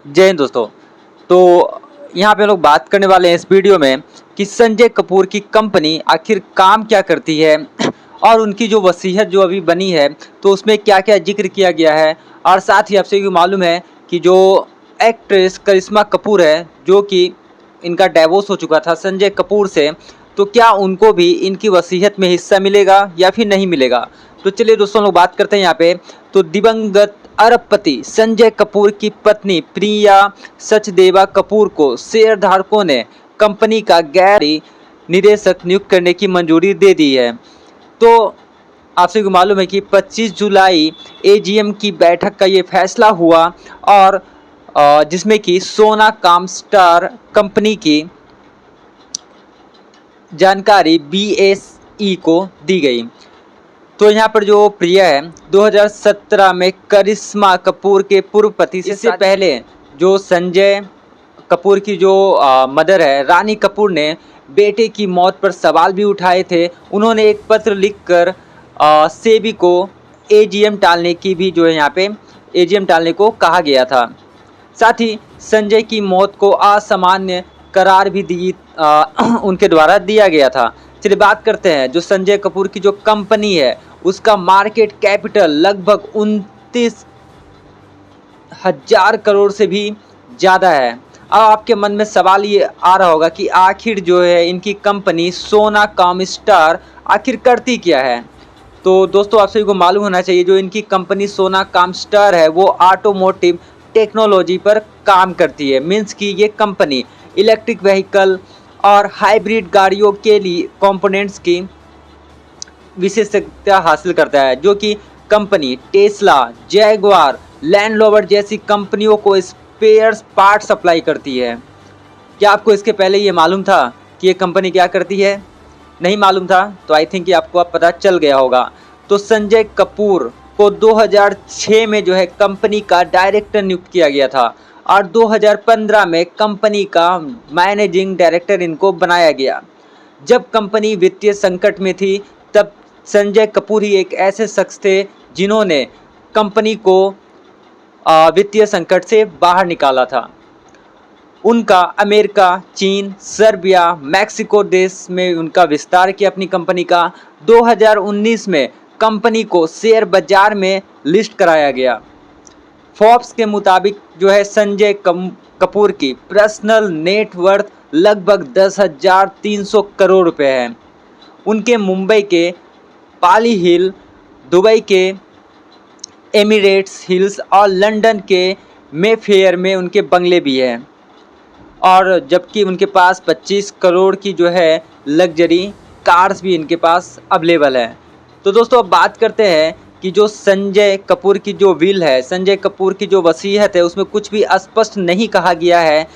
जय हिंद दोस्तों। तो यहाँ पे हम लोग बात करने वाले हैं इस वीडियो में कि संजय कपूर की कंपनी आखिर काम क्या करती है और उनकी जो वसीयत जो अभी बनी है तो उसमें क्या क्या जिक्र किया गया है। और साथ ही आपसे ये मालूम है कि जो एक्ट्रेस करिश्मा कपूर है, जो कि इनका डाइवोर्स हो चुका था संजय कपूर से, तो क्या उनको भी इनकी वसीयत में हिस्सा मिलेगा या फिर नहीं मिलेगा। तो चलिए दोस्तों, लोग बात करते हैं यहाँ पे। तो दिवंगत अरबपति संजय कपूर की पत्नी प्रिया सचदेवा कपूर को शेयरधारकों ने कंपनी का गैर निदेशक नियुक्त करने की मंजूरी दे दी है। तो आपसे को मालूम है कि 25 जुलाई एजीएम की बैठक का ये फैसला हुआ और जिसमें कि सोना कामस्टार कंपनी की जानकारी बीएसई को दी गई। तो यहाँ पर जो प्रिया है 2017 में करिश्मा कपूर के पूर्व पति से, इससे पहले जो संजय कपूर की जो मदर है रानी कपूर ने बेटे की मौत पर सवाल भी उठाए थे। उन्होंने एक पत्र लिखकर सेबी को एजीएम टालने की भी जो है यहाँ पे एजीएम टालने को कहा गया था। साथ ही संजय की मौत को असामान्य करार भी उनके द्वारा दिया गया था। चलिए बात करते हैं जो संजय कपूर की जो कंपनी है उसका मार्केट कैपिटल लगभग 29,000 करोड़ से भी ज़्यादा है। अब आपके मन में सवाल ये आ रहा होगा कि आखिर जो है इनकी कंपनी सोना कामस्टार आखिर करती क्या है। तो दोस्तों, आप सभी को मालूम होना चाहिए जो इनकी कंपनी सोना कामस्टार है वो ऑटोमोटिव टेक्नोलॉजी पर काम करती है। मीन्स कि ये कंपनी इलेक्ट्रिक व्हीकल और हाइब्रिड गाड़ियों के लिए कंपोनेंट्स की विशेषज्ञता हासिल करता है, जो कि company Tesla, Jaguar, land rover जैसी कंपनियों को स्पेयर पार्ट सप्लाई करती है। क्या आपको इसके पहले ये मालूम था कि ये कंपनी क्या करती है? नहीं मालूम था? तो आई थिंक कि आपको अब पता चल गया होगा। तो संजय कपूर को 2006 में जो है कंपनी का डायरेक्टर नियुक्त किया गया था और 2015 में कंपनी का मैनेजिंग डायरेक्टर इनको बनाया गया। जब कंपनी वित्तीय संकट में थी तब संजय कपूर ही एक ऐसे शख्स थे जिन्होंने कंपनी को वित्तीय संकट से बाहर निकाला था। उनका अमेरिका, चीन, सर्बिया, मैक्सिको देश में उनका विस्तार किया अपनी कंपनी का। 2019 में कंपनी को शेयर बाजार में लिस्ट कराया गया। फोर्ब्स के मुताबिक जो है संजय कपूर की पर्सनल नेटवर्थ लगभग 10,300 करोड़ रुपए है। उनके मुंबई के पाली हिल, दुबई के एमिरेट्स हिल्स और लंदन के मेफेयर में उनके बंगले भी हैं। और जबकि उनके पास 25 करोड़ की जो है लग्जरी कार्स भी इनके पास अवेलेबल है। तो दोस्तों, अब बात करते हैं कि जो संजय कपूर की जो विल है, संजय कपूर की जो वसीयत है, उसमें कुछ भी स्पष्ट नहीं कहा गया है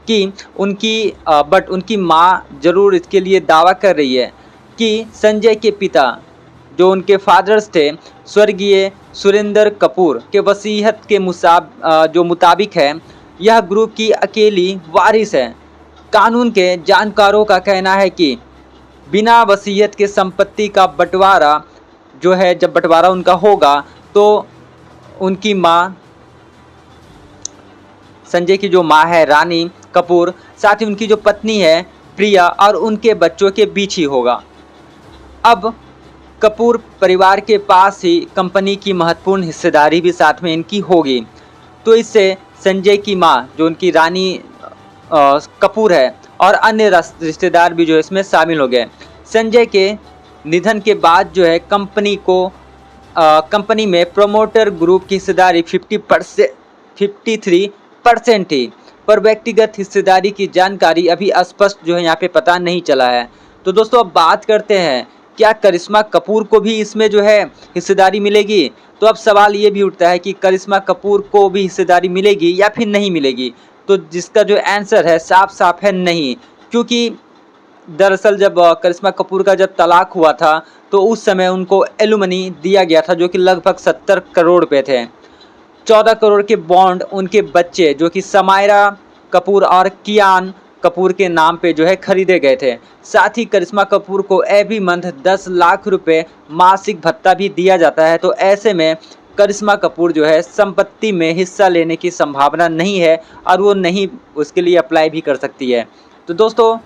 कि उनकी माँ ज़रूर इसके लिए दावा कर रही है कि संजय के पिता जो उनके फादर्स थे स्वर्गीय सुरेंद्र कपूर के वसीयत के मुताबिक है यह ग्रुप की अकेली वारिस है। कानून के जानकारों का कहना है कि बिना वसीयत के संपत्ति का बंटवारा जो है, जब बंटवारा उनका होगा तो उनकी माँ, संजय की जो माँ है रानी कपूर, साथ ही उनकी जो पत्नी है प्रिया और उनके बच्चों के बीच ही होगा। अब कपूर परिवार के पास ही कंपनी की महत्वपूर्ण हिस्सेदारी भी साथ में इनकी होगी। तो इससे संजय की माँ जो उनकी रानी कपूर है और अन्य रिश्तेदार भी जो है इसमें शामिल हो गए। संजय के निधन के बाद जो है कंपनी में प्रोमोटर ग्रुप की हिस्सेदारी 53% थी, पर व्यक्तिगत हिस्सेदारी की जानकारी अभी स्पष्ट जो है यहाँ पे पता नहीं चला है। तो दोस्तों, अब बात करते हैं क्या करिश्मा कपूर को भी इसमें जो है हिस्सेदारी मिलेगी। तो अब सवाल ये भी उठता है कि करिश्मा कपूर को भी हिस्सेदारी मिलेगी या फिर नहीं मिलेगी। तो जिसका जो आंसर है साफ साफ है नहीं, क्योंकि दरअसल जब करिश्मा कपूर का जब तलाक हुआ था तो उस समय उनको एलुमनी दिया गया था जो कि लगभग 70 करोड़ रुपए थे। 14 करोड़ के बॉन्ड उनके बच्चे जो कि समायरा कपूर और कियान कपूर के नाम पे जो है खरीदे गए थे। साथ ही करिश्मा कपूर को एवरी मंथ 10 लाख रुपए मासिक भत्ता भी दिया जाता है। तो ऐसे में करिश्मा कपूर जो है संपत्ति में हिस्सा लेने की संभावना नहीं है और वो नहीं उसके लिए अप्लाई भी कर सकती है। तो दोस्तों,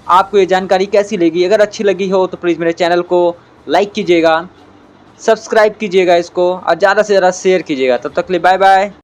आपको ये जानकारी कैसी लगी? अगर अच्छी लगी हो तो प्लीज़ मेरे चैनल को लाइक कीजिएगा, सब्सक्राइब कीजिएगा इसको और ज़्यादा से ज़्यादा शेयर कीजिएगा। तब तक के लिए बाय बाय।